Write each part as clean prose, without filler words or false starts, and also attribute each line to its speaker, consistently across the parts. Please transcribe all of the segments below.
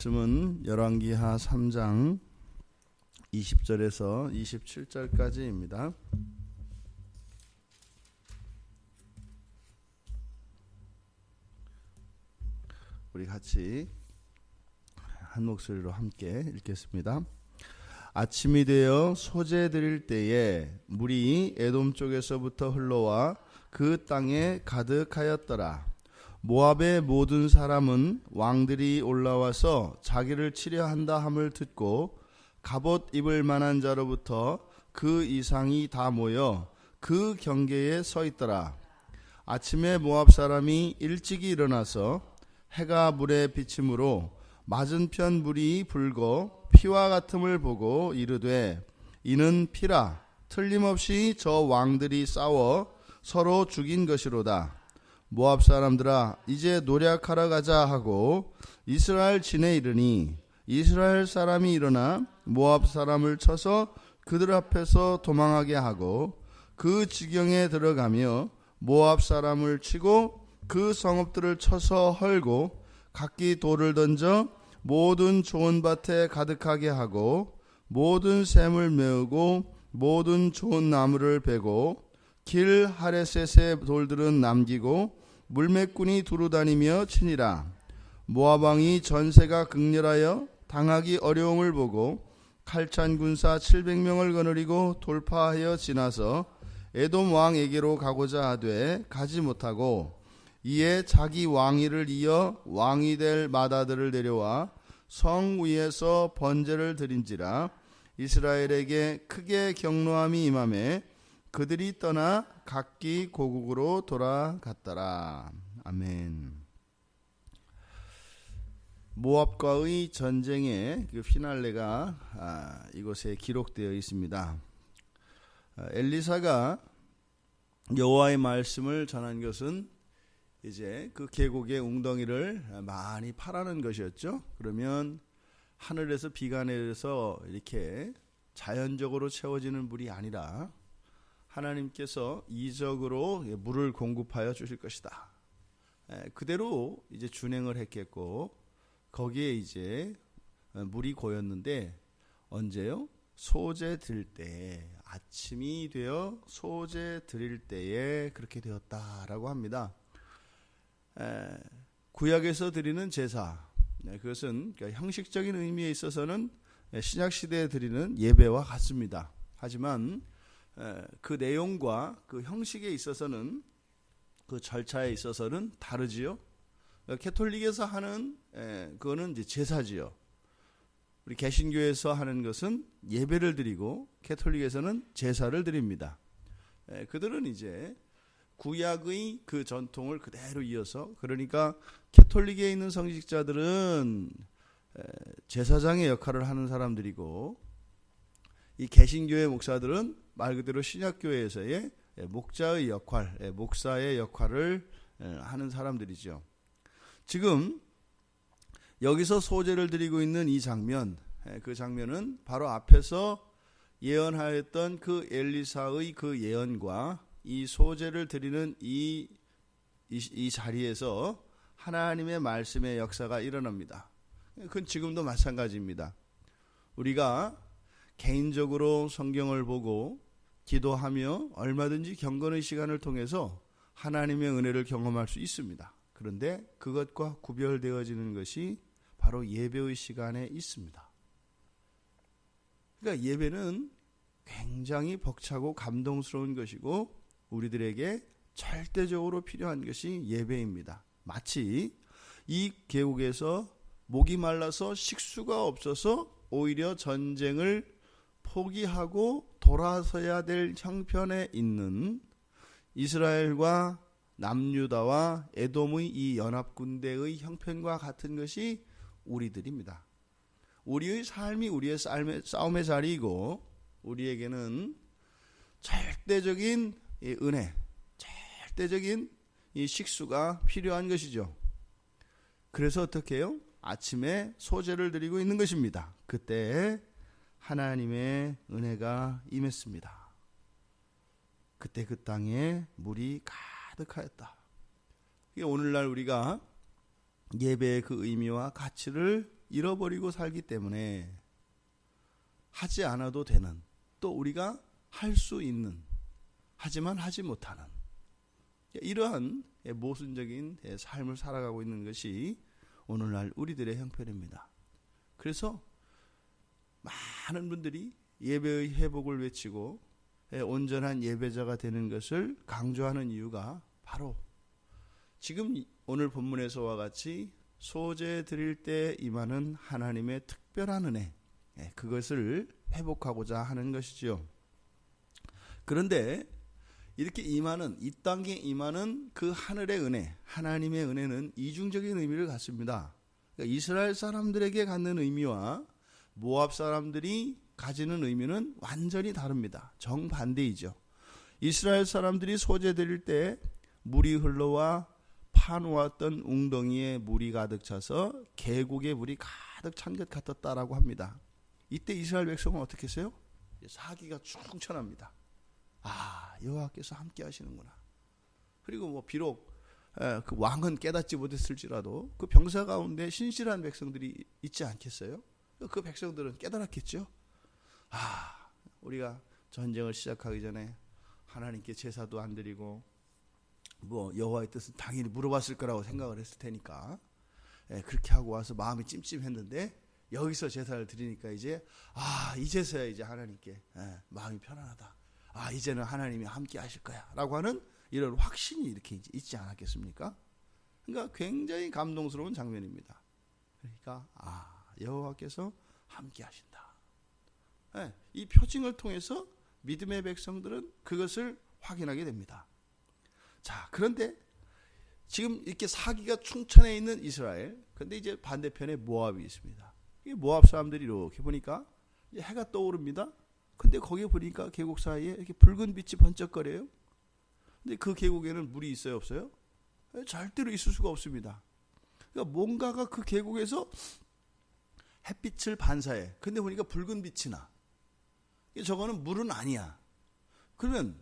Speaker 1: 말씀은 열왕기하 3장 20절에서 27절까지입니다. 우리 같이 한 목소리로 함께 읽겠습니다. 아침이 되어 소재 드릴 때에 물이 에돔 쪽에서부터 흘러와 그 땅에 가득하였더라. 모압의 모든 사람은 왕들이 올라와서 자기를 치려 한다 함을 듣고 갑옷 입을 만한 자로부터 그 이상이 다 모여 그 경계에 서 있더라. 아침에 모압 사람이 일찍이 일어나서 해가 물에 비침으로 맞은편 물이 붉어 피와 같음을 보고 이르되 이는 피라. 틀림없이 저 왕들이 싸워 서로 죽인 것이로다. 모압 사람들아 이제 노략하러 가자 하고 이스라엘 진에 이르니 이스라엘 사람이 일어나 모압 사람을 쳐서 그들 앞에서 도망하게 하고 그 지경에 들어가며 모압 사람을 치고 그 성읍들을 쳐서 헐고 각기 돌을 던져 모든 좋은 밭에 가득하게 하고 모든 샘을 메우고 모든 좋은 나무를 베고 길 하레셋의 돌들은 남기고 물매꾼이 두루다니며 치니라. 모압 왕이 전세가 극렬하여 당하기 어려움을 보고 칼찬 군사 700명을 거느리고 돌파하여 지나서 에돔 왕에게로 가고자 하되 가지 못하고 이에 자기 왕위를 이어 왕이 될 마다들을 내려와 성 위에서 번제를 드린지라. 이스라엘에게 크게 경노함이 임하매 그들이 떠나 각기 고국으로 돌아갔더라. 아멘. 모압과의 전쟁의 그 피날레가 이곳에 기록되어 있습니다. 엘리사가 여호와의 말씀을 전한 것은 이제 그 계곡의 웅덩이를 많이 파라는 것이었죠. 그러면 하늘에서 비가 내려서 이렇게 자연적으로 채워지는 물이 아니라 하나님께서 이적으로 물을 공급하여 주실 것이다. 그대로 이제 준행을 했겠고 거기에 이제 물이 고였는데 언제요? 소재 드릴 때, 아침이 되어 소재 드릴 때에 그렇게 되었다라고 합니다. 구약에서 드리는 제사, 그것은 형식적인 의미에 있어서는 신약 시대에 드리는 예배와 같습니다. 하지만 그 내용과 그 형식에 있어서는, 그 절차에 있어서는 다르지요. 캐톨릭에서 하는 그거는 이제 제사지요. 우리 개신교에서 하는 것은 예배를 드리고 캐톨릭에서는 제사를 드립니다. 그들은 이제 구약의 그 전통을 그대로 이어서, 그러니까 캐톨릭에 있는 성직자들은 제사장의 역할을 하는 사람들이고 이 개신교의 목사들은 말 그대로 신약교회에서의 목자의 역할, 목사의 역할을 하는 사람들이죠. 지금 여기서 소제를 드리고 있는 이 장면, 그 장면은 바로 앞에서 예언하였던 그 엘리사의 그 예언과 이 소제를 드리는 이 자리에서 하나님의 말씀의 역사가 일어납니다. 그건 지금도 마찬가지입니다. 우리가 개인적으로 성경을 보고 기도하며 얼마든지 경건의 시간을 통해서 하나님의 은혜를 경험할 수 있습니다. 그런데 그것과 구별되어지는 것이 바로 예배의 시간에 있습니다. 그러니까 예배는 굉장히 벅차고 감동스러운 것이고 우리들에게 절대적으로 필요한 것이 예배입니다. 마치 이 계곡에서 목이 말라서 식수가 없어서 오히려 전쟁을 포기하고 돌아서야 될 형편에 있는 이스라엘과 남유다와 에돔의 이 연합군대의 형편과 같은 것이 우리들입니다. 우리의 삶이 우리의 싸움의 자리이고 우리에게는 절대적인 이 은혜, 절대적인 이 식수가 필요한 것이죠. 그래서 어떻게 해요? 아침에 소제를 드리고 있는 것입니다. 그때 하나님의 은혜가 임했습니다. 그때 그 땅에 물이 가득하였다. 오늘날 우리가 예배의 그 의미와 가치를 잃어버리고 살기 때문에 하지 않아도 되는, 또 우리가 할 수 있는, 하지만 하지 못하는 이러한 모순적인 삶을 살아가고 있는 것이 오늘날 우리들의 형편입니다. 그래서 많은 분들이 예배의 회복을 외치고 온전한 예배자가 되는 것을 강조하는 이유가 바로 지금 오늘 본문에서와 같이 소재 드릴 때 임하는 하나님의 특별한 은혜, 그것을 회복하고자 하는 것이죠. 그런데 이렇게 임하는, 이 땅에 임하는 그 하늘의 은혜, 하나님의 은혜는 이중적인 의미를 갖습니다. 그러니까 이스라엘 사람들에게 갖는 의미와 모압 사람들이 가지는 의미는 완전히 다릅니다. 정반대이죠. 이스라엘 사람들이 소재 드릴 때 물이 흘러와 파놓았던 웅덩이에 물이 가득 차서 계곡에 물이 가득 찬 것 같았다라고 합니다. 이때 이스라엘 백성은 어떻게 했어요? 사기가 충천합니다. 여호와께서 함께 하시는구나. 그리고 비록 그 왕은 깨닫지 못했을지라도 그 병사 가운데 신실한 백성들이 있지 않겠어요? 그 백성들은 깨달았겠죠. 우리가 전쟁을 시작하기 전에 하나님께 제사도 안 드리고 여호와의 뜻은 당연히 물어봤을 거라고 생각을 했을 테니까 그렇게 하고 와서 마음이 찜찜했는데 여기서 제사를 드리니까 이제서야 이제 하나님께 마음이 편안하다. 이제는 하나님이 함께 하실 거야 라고 하는 이런 확신이 이렇게 있지 않았겠습니까? 그러니까 굉장히 감동스러운 장면입니다. 그러니까 여호와께서 함께 하신다. 이 표징을 통해서 믿음의 백성들은 그것을 확인하게 됩니다. 자, 그런데 지금 이렇게 사기가 충천해 있는 이스라엘, 근데 이제 반대편에 모압이 있습니다. 이 모압 사람들이 이렇게 보니까 이제 해가 떠오릅니다. 근데 거기에 보니까 계곡 사이에 이렇게 붉은 빛이 번쩍거려요. 근데 그 계곡에는 물이 있어요, 없어요? 절대로 있을 수가 없습니다. 그러니까 뭔가가 그 계곡에서 햇빛을 반사해. 근데 보니까 붉은 빛이 나. 저거는 물은 아니야. 그러면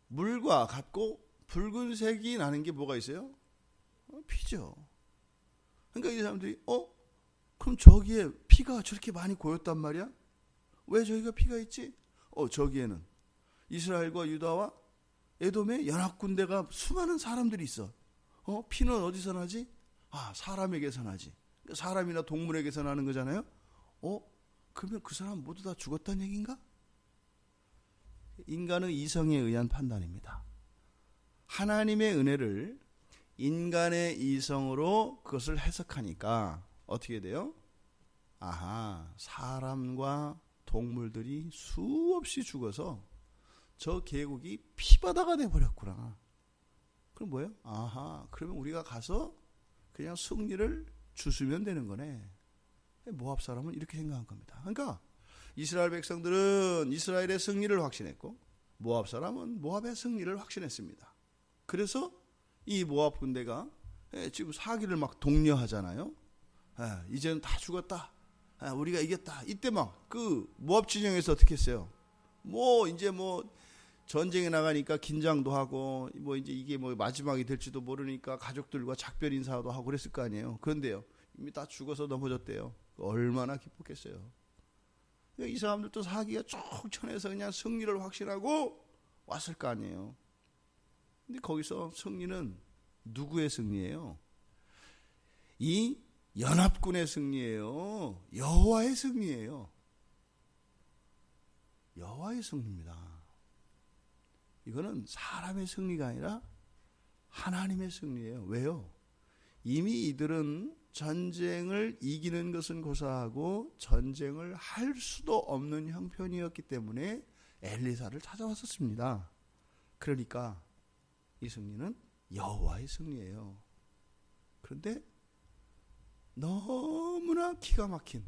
Speaker 1: 물과 같고 붉은색이 나는 게 뭐가 있어요? 피죠. 그러니까 이 사람들이 그럼 저기에 피가 저렇게 많이 고였단 말이야? 왜 저기가 피가 있지? 저기에는 이스라엘과 유다와 에돔의 연합군대가 수많은 사람들이 있어. 피는 어디서 나지? 사람에게서 나지. 사람이나 동물에게서 나는 거잖아요. 그러면 그 사람 모두 다 죽었다는 얘기인가? 인간의 이성에 의한 판단입니다. 하나님의 은혜를 인간의 이성으로 그것을 해석하니까 어떻게 돼요? 사람과 동물들이 수없이 죽어서 저 계곡이 피바다가 돼버렸구나. 그럼 뭐예요? 그러면 우리가 가서 그냥 승리를 주스면 되는 거네. 모압 사람은 이렇게 생각한 겁니다. 그러니까 이스라엘 백성들은 이스라엘의 승리를 확신했고 모압 사람은 모압의 승리를 확신했습니다. 그래서 이 모압 군대가 지금 사기를 막 독려하잖아요. 이제는 다 죽었다. 우리가 이겼다. 이때 막 그 모압 진영에서 어떻게 했어요? 이제 전쟁에 나가니까 긴장도 하고 이제 이게 마지막이 될지도 모르니까 가족들과 작별 인사도 하고 그랬을 거 아니에요. 그런데요, 이미 다 죽어서 넘어졌대요. 얼마나 기뻤겠어요. 이 사람들도 사기가 쭉 쳐내서 그냥 승리를 확신하고 왔을 거 아니에요. 근데 거기서 승리는 누구의 승리예요? 이 연합군의 승리예요. 여호와의 승리예요. 여호와의 승리입니다. 이거는 사람의 승리가 아니라 하나님의 승리예요. 왜요? 이미 이들은 전쟁을 이기는 것은 고사하고 전쟁을 할 수도 없는 형편이었기 때문에 엘리사를 찾아왔었습니다. 그러니까 이 승리는 여호와의 승리예요. 그런데 너무나 기가 막힌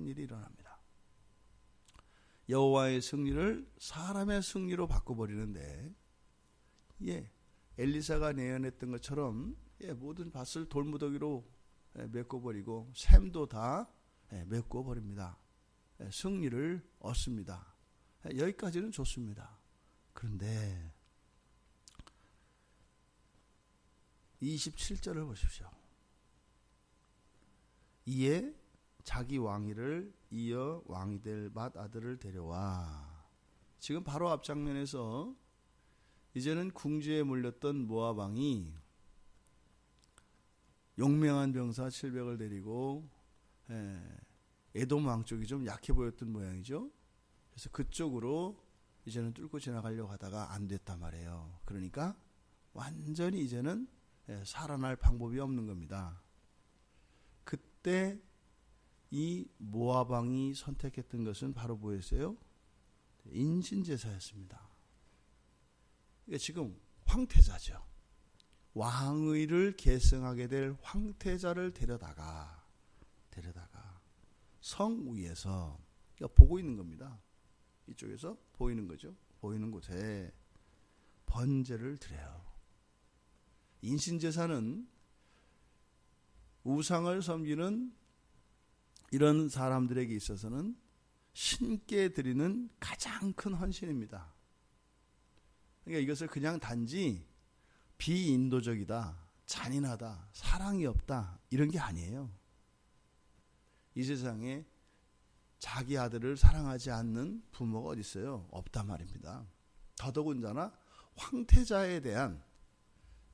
Speaker 1: 일이 일어납니다. 여호와의 승리를 사람의 승리로 바꿔버리는데, 엘리사가 내어냈던 것처럼 모든 밭을 돌무더기로 메꿔버리고 샘도 다 메꿔버립니다. 승리를 얻습니다. 여기까지는 좋습니다. 그런데 27절을 보십시오. 이에 자기 왕위를 이어 왕이 될 맏아들을 데려와. 지금 바로 앞장면에서 이제는 궁지에 몰렸던 모압 왕이 용맹한 병사 700을 데리고 에돔 왕 쪽이 좀 약해 보였던 모양이죠. 그래서 그쪽으로 이제는 뚫고 지나가려고 하다가 안 됐단 말이에요. 그러니까 완전히 이제는 살아날 방법이 없는 겁니다. 그때 이 모압 왕이 선택했던 것은 바로 뭐였어요? 인신제사였습니다. 그러니까 지금 황태자죠. 왕위를 계승하게 될 황태자를 데려다가 성 위에서 그러니까 보고 있는 겁니다. 이쪽에서 보이는 거죠. 보이는 곳에 번제를 드려요. 인신제사는 우상을 섬기는 이런 사람들에게 있어서는 신께 드리는 가장 큰 헌신입니다. 그러니까 이것을 그냥 단지 비인도적이다, 잔인하다, 사랑이 없다 이런 게 아니에요. 이 세상에 자기 아들을 사랑하지 않는 부모가 어디 있어요? 없단 말입니다. 더더군다나 황태자에 대한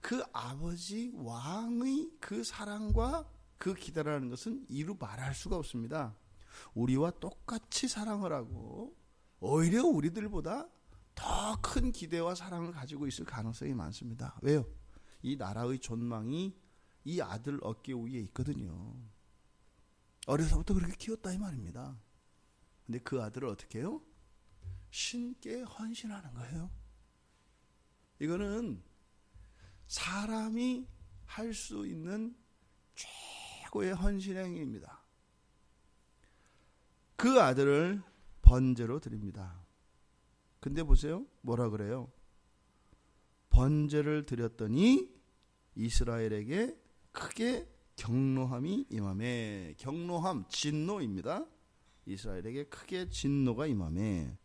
Speaker 1: 그 아버지 왕의 그 사랑과 그 기대라는 것은 이루 말할 수가 없습니다. 우리와 똑같이 사랑을 하고 오히려 우리들보다 더 큰 기대와 사랑을 가지고 있을 가능성이 많습니다. 왜요? 이 나라의 존망이 이 아들 어깨 위에 있거든요. 어려서부터 그렇게 키웠다 이 말입니다. 근데 그 아들을 어떻게 해요? 신께 헌신하는 거예요. 이거는 사람이 할 수 있는 최고의 헌신 행위입니다. 그 아들을 번제로 드립니다. 근데 보세요. 뭐라 그래요? 번제를 드렸더니 이스라엘에게 크게 경노함이 임하매. 경노함, 진노입니다. 이스라엘에게 크게 진노가 임하매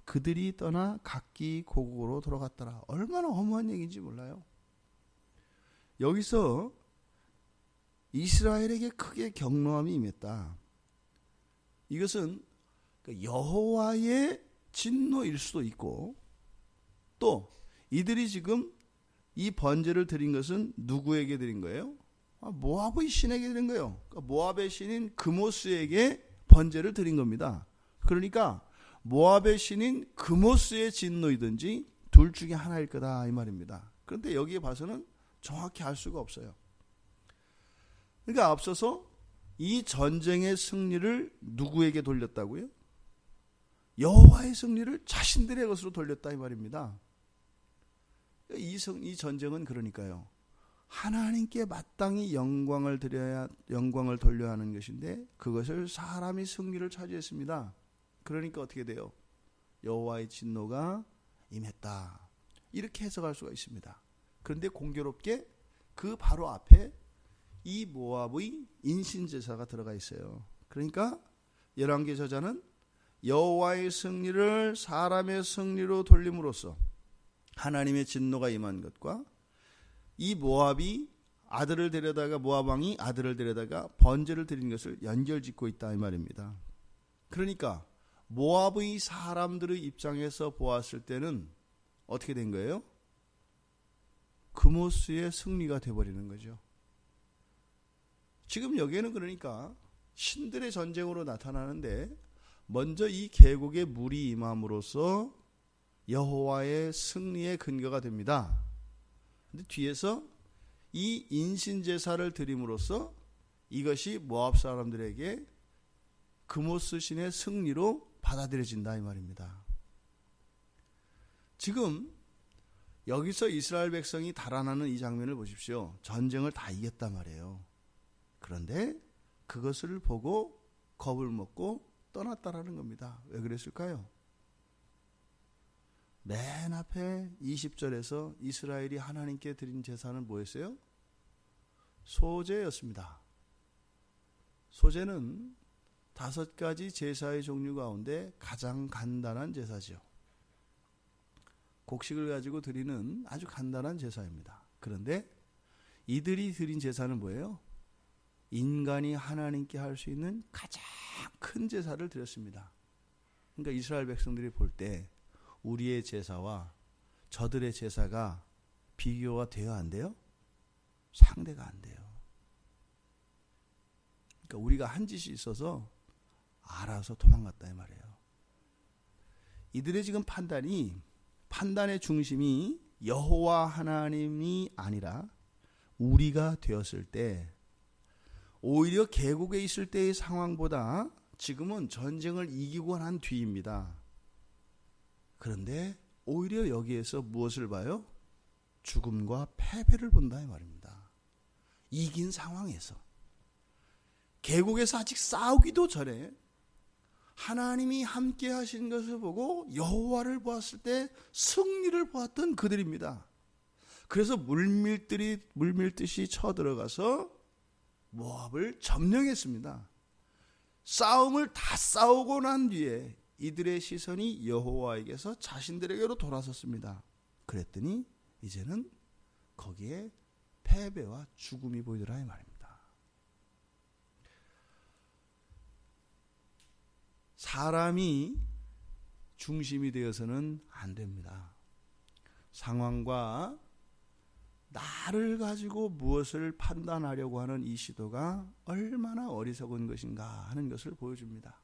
Speaker 1: 그들이 떠나 각기 고국으로 돌아갔더라. 얼마나 허무한 얘기인지 몰라요. 여기서 이스라엘에게 크게 경노함이 임했다. 이것은 여호와의 진노일 수도 있고 또 이들이 지금 이 번제를 드린 것은 누구에게 드린 거예요? 모압의 신에게 드린 거예요. 그러니까 모압의 신인 그모스에게 번제를 드린 겁니다. 그러니까 모압의 신인 그모스의 진노이든지 둘 중에 하나일 거다 이 말입니다. 그런데 여기에 봐서는 정확히 알 수가 없어요. 그러니까 앞서서 이 전쟁의 승리를 누구에게 돌렸다고요? 여호와의 승리를 자신들의 것으로 돌렸다 이 말입니다. 이 전쟁은 그러니까요. 하나님께 마땅히 영광을 돌려야 하는 것인데 그것을 사람이 승리를 차지했습니다. 그러니까 어떻게 돼요? 여호와의 진노가 임했다. 이렇게 해석할 수가 있습니다. 그런데 공교롭게 그 바로 앞에 이 모압의 인신제사가 들어가 있어요. 그러니까 열왕기 저자는 여호와의 승리를 사람의 승리로 돌림으로써 하나님의 진노가 임한 것과 이 모압이 아들을 데려다가 모압 왕이 아들을 데려다가 번제를 드린 것을 연결짓고 있다 이 말입니다. 그러니까 모압의 사람들의 입장에서 보았을 때는 어떻게 된 거예요? 그모스의 승리가 되어버리는 거죠. 지금 여기에는 그러니까 신들의 전쟁으로 나타나는데 먼저 이 계곡에 물이 임함으로써 여호와의 승리의 근거가 됩니다. 근데 뒤에서 이 인신제사를 드림으로써 이것이 모압 사람들에게 그모스 신의 승리로 받아들여진다 이 말입니다. 지금 여기서 이스라엘 백성이 달아나는 이 장면을 보십시오. 전쟁을 다 이겼단 말이에요. 그런데 그것을 보고 겁을 먹고 떠났다라는 겁니다. 왜 그랬을까요? 맨 앞에 20절에서 이스라엘이 하나님께 드린 제사는 뭐였어요? 소제였습니다. 소제는 5가지 제사의 종류 가운데 가장 간단한 제사죠. 곡식을 가지고 드리는 아주 간단한 제사입니다. 그런데 이들이 드린 제사는 뭐예요? 인간이 하나님께 할 수 있는 가장 큰 제사를 드렸습니다. 그러니까 이스라엘 백성들이 볼 때 우리의 제사와 저들의 제사가 비교가 돼야 안 돼요? 상대가 안 돼요. 그러니까 우리가 한 짓이 있어서 알아서 도망갔다 이 말이에요. 이들의 지금 판단의 중심이 여호와 하나님이 아니라 우리가 되었을 때, 오히려 계곡에 있을 때의 상황보다 지금은 전쟁을 이기고 난 뒤입니다. 그런데 오히려 여기에서 무엇을 봐요? 죽음과 패배를 본다 이 말입니다. 이긴 상황에서, 계곡에서 아직 싸우기도 전에 하나님이 함께 하신 것을 보고 여호와를 보았을 때 승리를 보았던 그들입니다. 그래서 물밀듯이 쳐들어가서 모압을 점령했습니다. 싸움을 다 싸우고 난 뒤에 이들의 시선이 여호와에게서 자신들에게로 돌아섰습니다. 그랬더니 이제는 거기에 패배와 죽음이 보이더라 이 말입니다. 사람이 중심이 되어서는 안 됩니다. 상황과 나를 가지고 무엇을 판단하려고 하는 이 시도가 얼마나 어리석은 것인가 하는 것을 보여줍니다.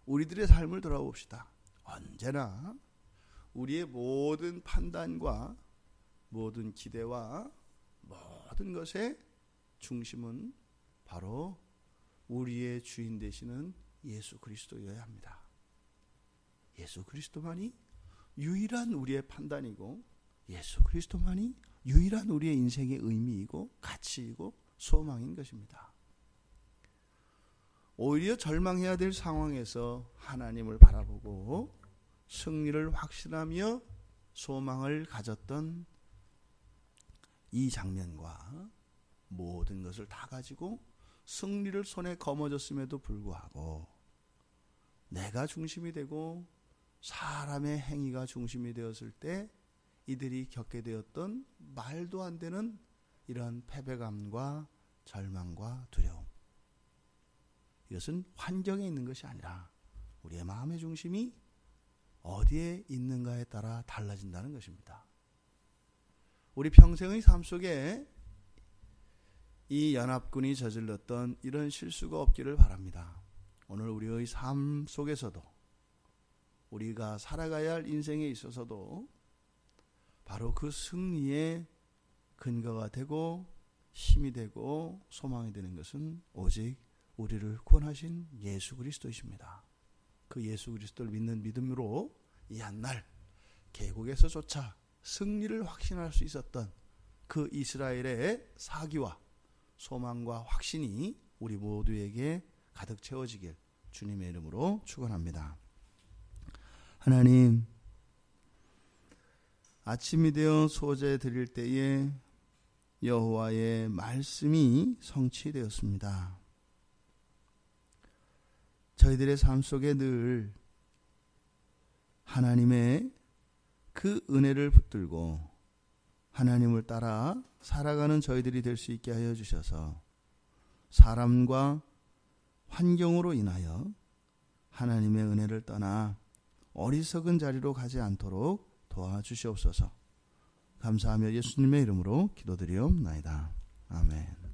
Speaker 1: 우리들의 삶을 돌아봅시다. 언제나 우리의 모든 판단과 모든 기대와 모든 것의 중심은 바로 우리의 주인 되시는 예수 그리스도여야 합니다. 예수 그리스도만이 유일한 우리의 판단이고, 예수 그리스도만이 유일한 우리의 인생의 의미이고 가치이고 소망인 것입니다. 오히려 절망해야 될 상황에서 하나님을 바라보고 승리를 확신하며 소망을 가졌던 이 장면과 모든 것을 다 가지고 승리를 손에 거머쥐었음에도 불구하고 내가 중심이 되고 사람의 행위가 중심이 되었을 때 이들이 겪게 되었던 말도 안 되는 이러한 패배감과 절망과 두려움, 이것은 환경에 있는 것이 아니라 우리의 마음의 중심이 어디에 있는가에 따라 달라진다는 것입니다. 우리 평생의 삶 속에 이 연합군이 저질렀던 이런 실수가 없기를 바랍니다. 오늘 우리의 삶 속에서도, 우리가 살아가야 할 인생에 있어서도 바로 그 승리의 근거가 되고 힘이 되고 소망이 되는 것은 오직 우리를 구원하신 예수 그리스도이십니다. 그 예수 그리스도를 믿는 믿음으로 이 한날 계곡에서조차 승리를 확신할 수 있었던 그 이스라엘의 사기와 소망과 확신이 우리 모두에게 가득 채워지길 주님의 이름으로 축원합니다. 하나님, 아침이 되어 소제 드릴 때에 여호와의 말씀이 성취되었습니다. 저희들의 삶 속에 늘 하나님의 그 은혜를 붙들고 하나님을 따라 살아가는 저희들이 될 수 있게 하여 주셔서 사람과 환경으로 인하여 하나님의 은혜를 떠나 어리석은 자리로 가지 않도록 도와주시옵소서. 감사하며 예수님의 이름으로 기도드리옵나이다. 아멘.